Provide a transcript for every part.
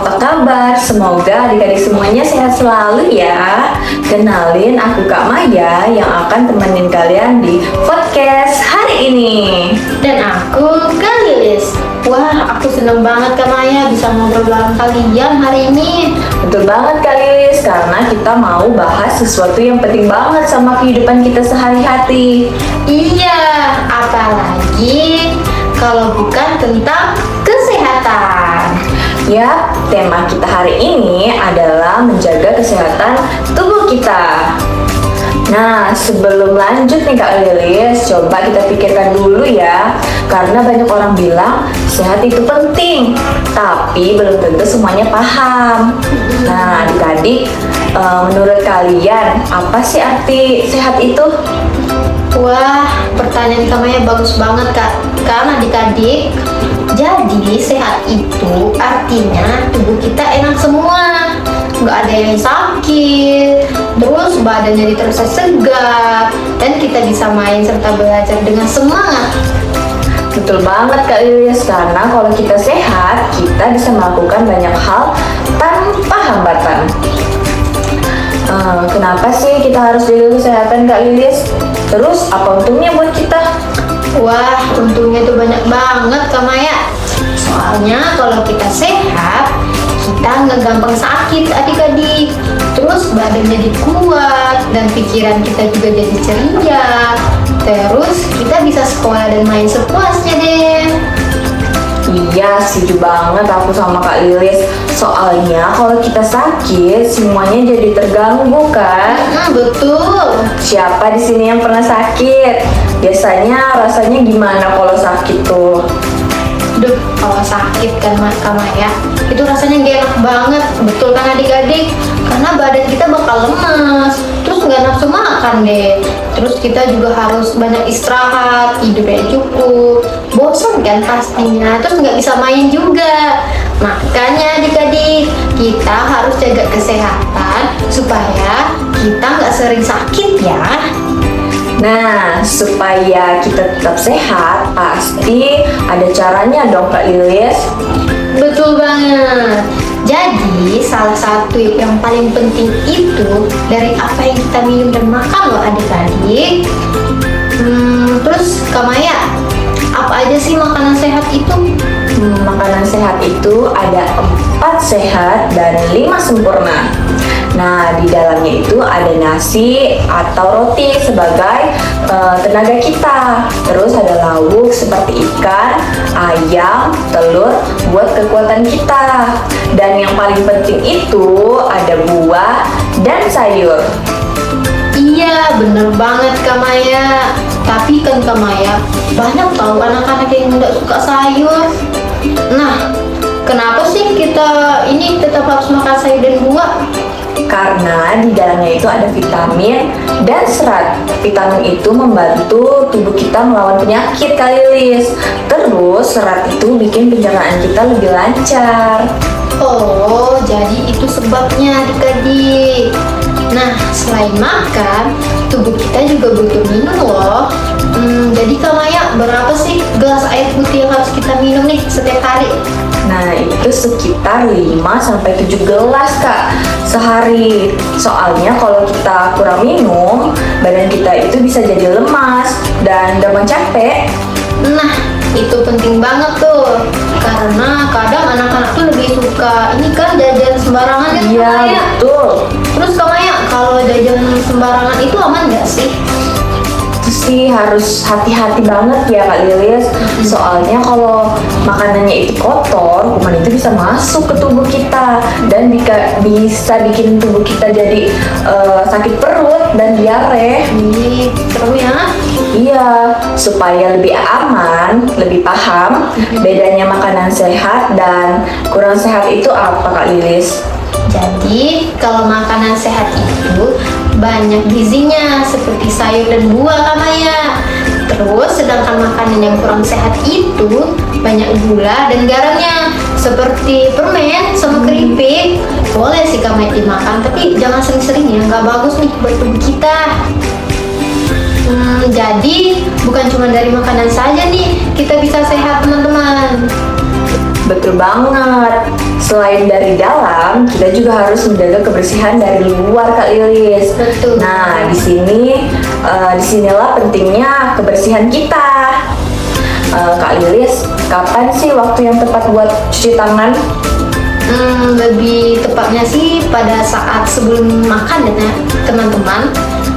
apa kabar? Semoga adik-adik semuanya sehat selalu ya. Kenalin, aku Kak Maya yang akan temenin kalian di podcast hari ini. Dan aku Kak Lilis. Wah, aku seneng banget Kak Maya bisa ngobrol bareng kalian hari ini. Betul banget Kak Lilis, karena kita mau bahas sesuatu yang penting banget sama kehidupan kita sehari-hari. Iya, apalagi kalau bukan tentang kesehatan. Ya, tema kita hari ini adalah menjaga kesehatan tubuh kita. Nah, sebelum lanjut nih Kak Lilis, coba kita pikirkan dulu ya. Karena banyak orang bilang sehat itu penting, tapi belum tentu semuanya paham. Nah, adik-adik, menurut kalian apa sih arti sehat itu? Wah, pertanyaan Kak Maya bagus banget Kak. Karena adik-adik, jadi sehat itu artinya tubuh kita enak semua, nggak ada yang sakit, terus badan jadi terasa segar, dan kita bisa main serta belajar dengan semangat. Betul banget Kak Lilis, karena kalau kita sehat, kita bisa melakukan banyak hal tanpa hambatan. Kenapa sih kita harus jaga kesehatan Kak Lilis? Terus apa untungnya buat kita? Wah, untungnya tuh banyak banget Kak Maya. Soalnya kalau kita sehat, kita nggak gampang sakit adik-adik. Terus badan jadi kuat dan pikiran kita juga jadi ceria. Terus kita bisa sekolah dan main sepuasnya deh. Iya, setuju banget aku sama Kak Lilis. Soalnya kalau kita sakit, semuanya jadi terganggu kan? Betul. Siapa di sini yang pernah sakit? Biasanya rasanya gimana kalau sakit tuh? Duh, kalau sakit kan Kak Maya, itu rasanya gak enak banget. Betul kan adik-adik? Karena badan kita bakal lemas, terus nggak nafsu makan deh. Terus kita juga harus banyak istirahat, tidur yang cukup. Bosan kan pastinya, terus nggak bisa main juga. Makanya adik-adik, kita harus jaga kesehatan supaya kita nggak sering sakit ya. Nah, supaya kita tetap sehat, pasti ada caranya dong Kak Lilis. Betul banget. Jadi, salah satu yang paling penting itu dari apa yang kita minum dan makan loh adik-adik. Terus Kak Maya, apa aja sih makanan sehat itu? Makanan sehat itu ada 4 sehat dan 5 sempurna. Nah, di dalamnya itu ada nasi atau roti sebagai tenaga kita. Terus ada lauk seperti ikan, ayam, telur buat kekuatan kita. Dan yang paling penting itu ada buah dan sayur. Iya, bener banget Kak Maya. Tapi kan Kak Maya, banyak tahu anak-anak yang nggak suka sayur. Nah, kenapa sih kita ini tetap harus makan sayur dan buah? Karena di dalamnya itu ada vitamin dan serat. Vitamin itu membantu tubuh kita melawan penyakit Kak Lilis. Terus serat itu bikin pencernaan kita lebih lancar. Oh, jadi itu sebabnya adik-adik. Nah, selain makan, tubuh kita juga butuh minum loh. Jadi Kak Maya, berapa sih gelas air putih yang harus kita minum nih setiap hari? Nah, itu sekitar 5-7 gelas Kak sehari. Soalnya kalau kita kurang minum, badan kita itu bisa jadi lemas dan gampang capek. Nah, itu penting banget tuh. Karena kadang anak-anak tuh lebih suka ini kan jajan sembarangan ya Kak Iya, Maya. betul. Terus Kak Maya, kalau jajan sembarangan itu aman nggak sih? Itu sih harus hati-hati banget ya Kak Lilis. Soalnya kalau makanannya itu kotor, kuman itu bisa masuk ke tubuh kita dan bisa bikin tubuh kita jadi sakit perut dan diare. Ini seru ya. Iya, supaya lebih aman, lebih paham bedanya makanan sehat dan kurang sehat itu apa Kak Lilis? Jadi, kalau makanan sehat itu banyak gizinya seperti sayur dan buah Kak Maya. Terus, sedangkan makanan yang kurang sehat itu banyak gula dan garamnya seperti permen sama keripik. Boleh sih Kak Maya dimakan, tapi jangan sering-sering ya, nggak bagus nih buat tubuh kita. Jadi bukan cuma dari makanan saja nih kita bisa sehat teman-teman. Betul banget. Selain dari dalam, kita juga harus menjaga kebersihan dari luar, Kak Lilis. Betul. Nah, disinilah pentingnya kebersihan kita. Kak Lilis, kapan sih waktu yang tepat buat cuci tangan? Lebih tepatnya sih pada saat sebelum makan ya teman-teman,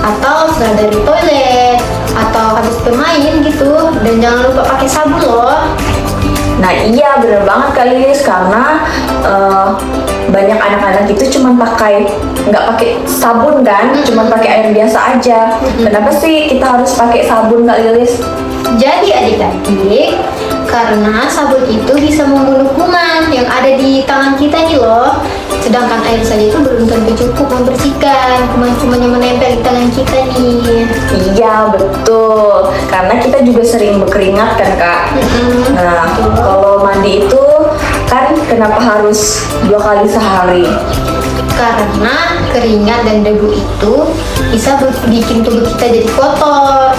atau setelah dari toilet, atau habis bermain gitu. Dan jangan lupa pakai sabun loh. Nah iya bener banget Kak Lilis, karena banyak anak-anak itu nggak pakai sabun kan, cuma pakai air biasa aja. Kenapa sih kita harus pakai sabun Kak Lilis? Jadi adik-adik, karena sabun itu bisa membunuh kuman yang ada di tangan kita nih loh. Sedangkan air saja itu belum tentu cukup membersihkan kuman-kuman yang menempel di tangan kita nih. Iya betul, karena kita juga sering berkeringat kan Kak. Nah kalau mandi itu kan kenapa harus 2 kali sehari? Karena keringat dan debu itu bisa bikin tubuh kita jadi kotor.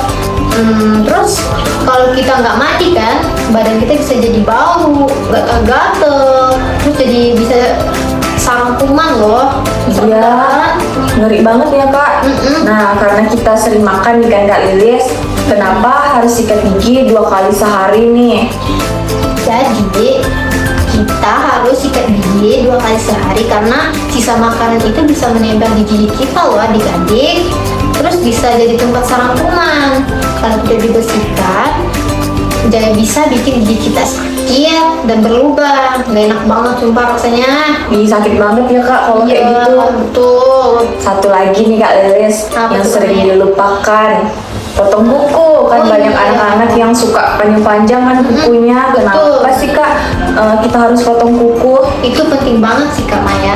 Terus kalau kita nggak mandi kan, badan kita bisa jadi bau, gatal-gatal, terus jadi bisa sarang kuman loh. Iya, ngeri banget ya Kak. Nah karena kita sering makan nih kan Kak Lilis, kenapa harus sikat gigi 2 kali sehari nih? Jadi kita harus sikat gigi 2 kali sehari karena sisa makanan itu bisa menempel di gigi kita loh adik-adik. Terus bisa jadi tempat sarang kuman. Kalau tidak dibersihkan, jadi bisa bikin gigi kita sakit dan berlubang. Gak enak banget sumpah rasanya. Ih, sakit banget ya Kak kalau kayak gitu. Betul. Satu lagi nih Kak Lilis, Apa yang tuh, sering Maya? dilupakan, potong kuku. Kan Oh, banyak iya. anak-anak yang suka panjang-panjang kan kukunya. betul. Kenapa sih Kak kita harus potong kuku? Itu penting banget sih Kak Maya.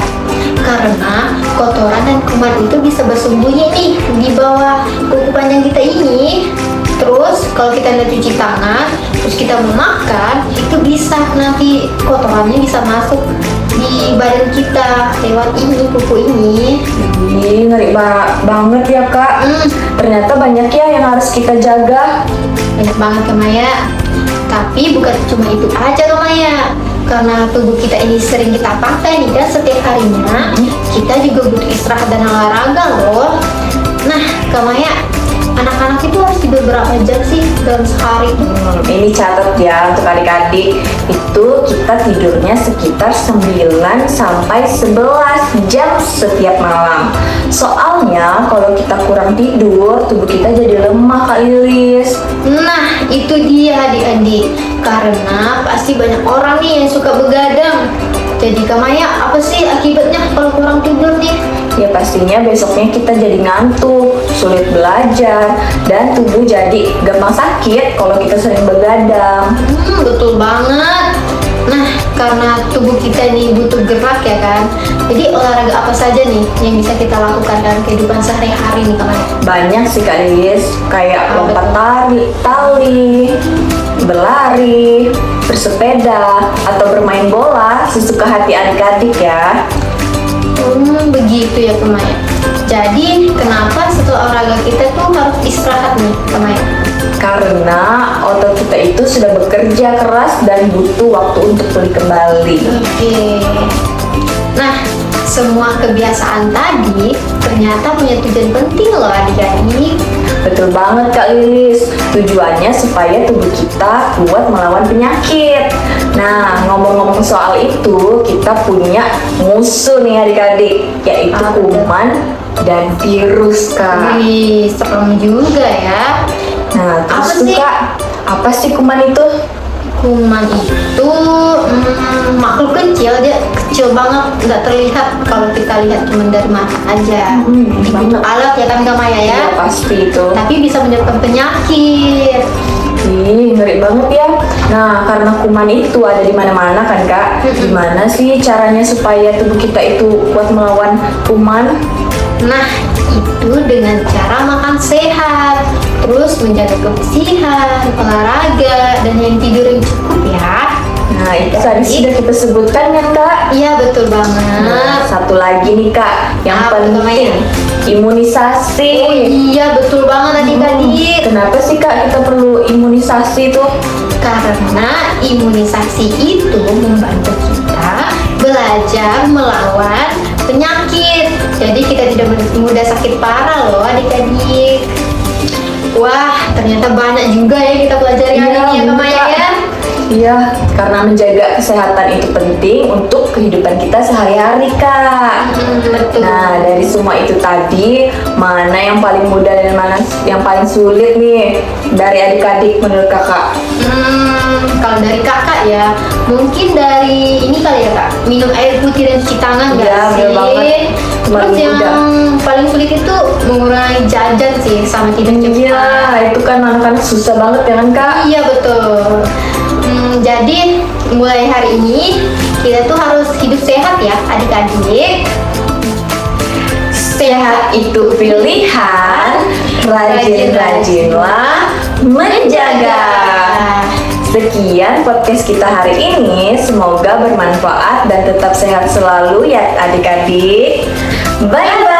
Karena kotoran dan kuman itu bisa bersembunyi nih di bawah kuku panjang kita ini. Terus kalau kita nggak cuci tangan, terus kita mau makan, itu bisa nanti kotorannya bisa masuk di badan kita lewat ini kuku ini. Ih, ngeri banget ya Kak. Ternyata banyak ya yang harus kita jaga. Banyak banget Kak Maya. Tapi bukan cuma itu aja Kak Maya. Karena tubuh kita ini sering kita pakai nih kan setiap harinya, kita juga butuh istirahat dan olahraga loh. Nah Kak Maya, anak-anak itu harus tidur berapa jam sih dalam sehari? Ini catat ya untuk adik-adik, itu kita tidurnya sekitar 9 sampai 11 jam setiap malam. Soalnya kalau kita kurang tidur, tubuh kita jadi lemah Kak Lilis. Nah itu dia adik-adik, karena pasti banyak orang nih yang suka begadang. Jadi Kak Maya, apa sih akibatnya kalau kurang tidur nih? Ya pastinya besoknya kita jadi ngantuk, sulit belajar, dan tubuh jadi gampang sakit kalau kita sering begadang. Betul banget. Nah, karena tubuh kita ini butuh gerak ya kan. Jadi olahraga apa saja nih yang bisa kita lakukan dalam kehidupan sehari-hari nih Kak Maya? Banyak sih Kak Lilis, kayak lompat tali, berlari, bersepeda, atau bermain bola sesuka hati adik-adik ya. Begitu ya Kak Maya. Jadi kenapa setelah olahraga kita tuh harus istirahat nih Kak Maya? Karena otot kita itu sudah bekerja keras dan butuh waktu untuk pulih kembali. Oke. Nah, semua kebiasaan tadi ternyata punya tujuan penting loh adik-adik. Betul banget Kak Lilis, tujuannya supaya tubuh kita kuat melawan penyakit. Nah, ngomong-ngomong soal itu, kita punya musuh nih adik-adik, yaitu Apa tuh? kuman dan virus Kak. Wih, serem juga ya. Nah, terus Apa tuh sih? Kak, apa sih kuman itu? Kuman itu makhluk kecil, dia kecil banget, nggak terlihat kalau kita lihat cuma dari mata aja. banget. Alat ya kan Kak Maya ya. Ya pasti itu. Tapi bisa menyebabkan penyakit. Ih, ngeri banget ya. Nah, karena kuman itu ada di mana-mana kan Kak. Gimana sih caranya supaya tubuh kita itu kuat melawan kuman? Nah, itu dengan cara makan sehat, terus menjaga kebersihan, olahraga, dan yang tidur yang cukup ya. Nah, itu tadi sudah kita sebutkan kan Kak. Iya betul Nah, banget. satu lagi nih Kak, yang Apa tuh, penting. Maya? imunisasi. Oh iya, betul banget adik-adik. Kenapa sih Kak kita perlu imunisasi tuh? Karena imunisasi itu membantu kita belajar melawan penyakit. Jadi kita tidak mudah sakit parah loh adik-adik. Wah, ternyata banyak juga ya kita pelajari hari ini ya Kak Maya ya. Iya, karena menjaga kesehatan itu penting untuk kehidupan kita sehari-hari, Kak. Betul. Nah, dari semua itu tadi, mana yang paling mudah dan mana yang paling sulit nih dari adik-adik menurut Kakak? Kalau dari kakak ya, mungkin dari ini kali ya Kak, minum air putih dan cuci tangan nggak Iya, sih? bener banget. Terus Paling yang mudah. paling sulit itu mengurangi jajan sih sama tidur cepat. Iya, itu kan anak-anak susah banget ya kan, Kak? Iya betul. Jadi mulai hari ini kita tuh harus hidup sehat ya adik-adik. Sehat itu pilihan, rajin-rajinlah menjaga. Sekian podcast kita hari ini, semoga bermanfaat dan tetap sehat selalu ya adik-adik. Bye-bye.